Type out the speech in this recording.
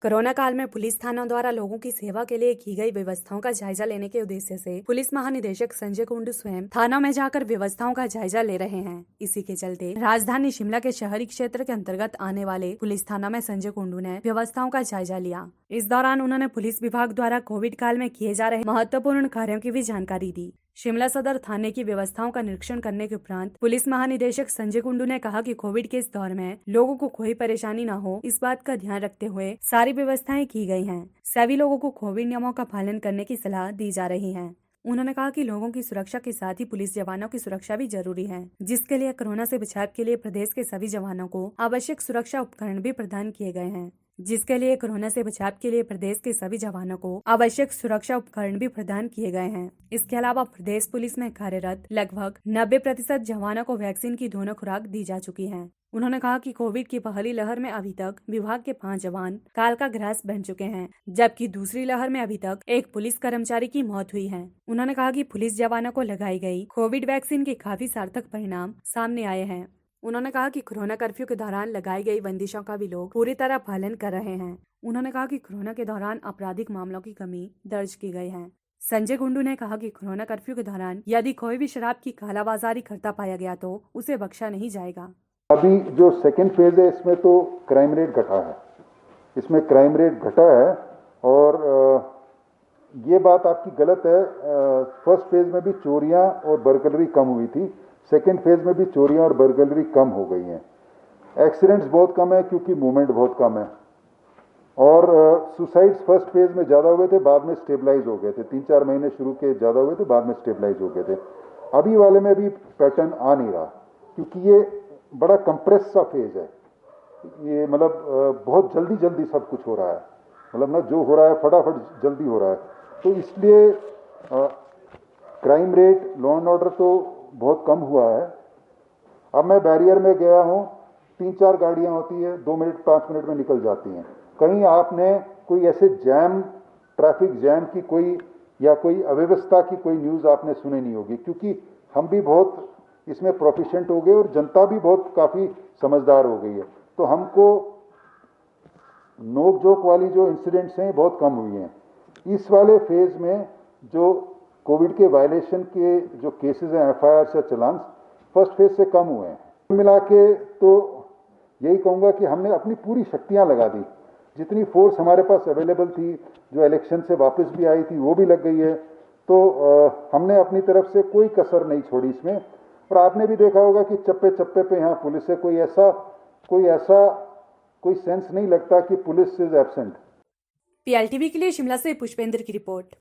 Corona काल में police थानों द्वारा लोगों की सेवा के लिए की गई व्यवस्थाओं का जायजा लेने के उद्देश्य से पुलिस महानिदेशक संजय कुंडू स्वयं थानों में जाकर व्यवस्थाओं का जायजा ले रहे हैं। इसी के चलते राजधानी शिमला के शहरी क्षेत्र के अंतर्गत आने वाले पुलिस थाना में संजय कुंडू ने व्यवस्थाओं का जायजा लिया। इस दौरान उन्होंने पुलिस विभाग द्वारा कोविड काल में किए जा रहे महत्वपूर्ण कार्यों की भी जानकारी दी। शिमला सदर थाने की व्यवस्थाओं का निरीक्षण करने के उपरांत पुलिस महानिदेशक संजय कुंडू ने कहा कि कोविड के इस दौर में लोगों को कोई परेशानी न हो, इस बात का ध्यान रखते हुए सारी व्यवस्थाएं की गई हैं। सभी लोगों को कोविड नियमों का पालन करने की सलाह दी जा रही है। उन्होंने कहा कि लोगों की सुरक्षा के साथ ही पुलिस जवानों की सुरक्षा भी जरूरी है, जिसके लिए कोरोना से बचाव के लिए प्रदेश के सभी जवानों को आवश्यक सुरक्षा उपकरण भी प्रदान किए गए हैं। इसके अलावा प्रदेश पुलिस में कार्यरत लगभग 90% जवानों को वैक्सीन की दोनों खुराक दी जा चुकी है। उन्होंने कहा कि कोविड की पहली लहर में अभी तक विभाग के 5 जवान काल का ग्रास बन चुके हैं, जबकि दूसरी लहर में अभी तक एक पुलिस कर्मचारी की मौत हुई है। उन्होंने कहा कि पुलिस जवानों को लगाई गई कोविड वैक्सीन के काफी सार्थक परिणाम सामने आए हैं। उन्होंने कहा कि कोरोना कर्फ्यू के दौरान लगाई गई बंदिशों का भी लोग पूरी तरह पालन कर रहे हैं। उन्होंने कहा कि कोरोना के दौरान आपराधिक मामलों की कमी दर्ज की गई है। संजय कुंडू ने कहा कि कोरोना कर्फ्यू के दौरान यदि कोई भी शराब की कालाबाजारी करता पाया गया तो उसे बख्शा नहीं जाएगा। अभी जो सेकेंड फेज है इसमें तो क्राइम रेट घटा है, इसमें क्राइम रेट घटा है और ये बात आपकी गलत है। फर्स्ट फेज में भी चोरियां और बर्गलरी कम हुई थी, सेकेंड फेज में भी चोरियां और बर्गलरी कम हो गई हैं। एक्सीडेंट्स बहुत कम है क्योंकि मूवमेंट बहुत कम है और सुसाइड्स फर्स्ट फेज में ज़्यादा हुए थे, बाद में स्टेबलाइज हो गए थे। 3-4 महीने शुरू के ज़्यादा हुए थे, बाद में स्टेबलाइज हो गए थे। अभी वाले में भी पैटर्न आ नहीं रहा क्योंकि ये बड़ा कंप्रेस सा फेज है। ये मतलब बहुत जल्दी जल्दी सब कुछ हो रहा है, मतलब ना जो हो रहा है फटाफट जल्दी हो रहा है, तो इसलिए crime rate, law and order तो बहुत कम हुआ है। अब मैं बैरियर में गया हूँ, 3-4 गाड़ियाँ होती है, 2 मिनट 5 मिनट में निकल जाती हैं। कहीं आपने कोई ऐसे जैम, ट्रैफिक जैम की कोई या कोई अव्यवस्था की कोई न्यूज़ आपने सुनी नहीं होगी, क्योंकि हम भी बहुत इसमें प्रोफिशिएंट हो गए और जनता भी बहुत काफ़ी समझदार हो गई है। तो हमको नोक जोक वाली जो इंसिडेंट्स हैं बहुत कम हुई हैं। इस वाले फेज में जो कोविड के वायलेशन के जो केसेस हैं, एफआईआर या चलान, फर्स्ट फेज से कम हुए हैं। मिला के तो यही कहूँगा कि हमने अपनी पूरी शक्तियाँ लगा दी, जितनी फोर्स हमारे पास अवेलेबल थी, जो इलेक्शन से वापस भी आई थी वो भी लग गई है। तो हमने अपनी तरफ से कोई कसर नहीं छोड़ी इसमें। और आपने भी देखा होगा कि चप्पे चप्पे पे यहाँ पुलिस से कोई सेंस नहीं लगता कि पुलिस इज एब्सेंट। PLTV के लिए शिमला से पुष्पेंद्र की रिपोर्ट।